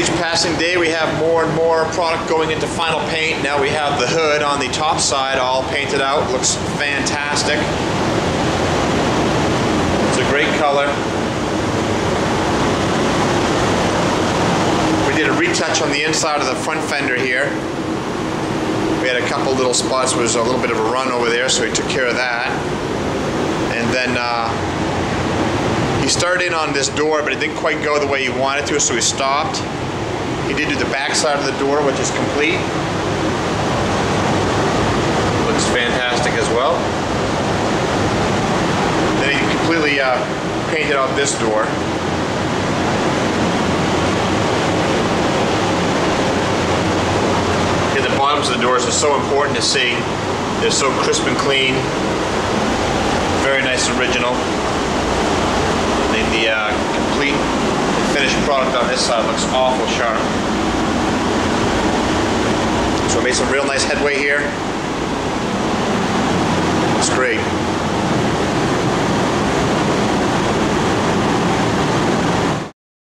each passing day we have more and more product going into final paint. Now we have the hood on the top side all painted out. Looks fantastic. It's a great color. We did a retouch on the inside of the front fender here. We had a couple little spots where there was a little bit of a run over there, so we took care of that. And then he started in on this door, but it didn't quite go the way he wanted to, so he stopped. He did do the back side of the door, which is complete. Looks fantastic as well. Then he completely painted out this door. The bottoms of the doors are so important to see. They're so crisp and clean. Very nice original. And the complete finished product on this side looks awful sharp. So we made some real nice headway here. It's great.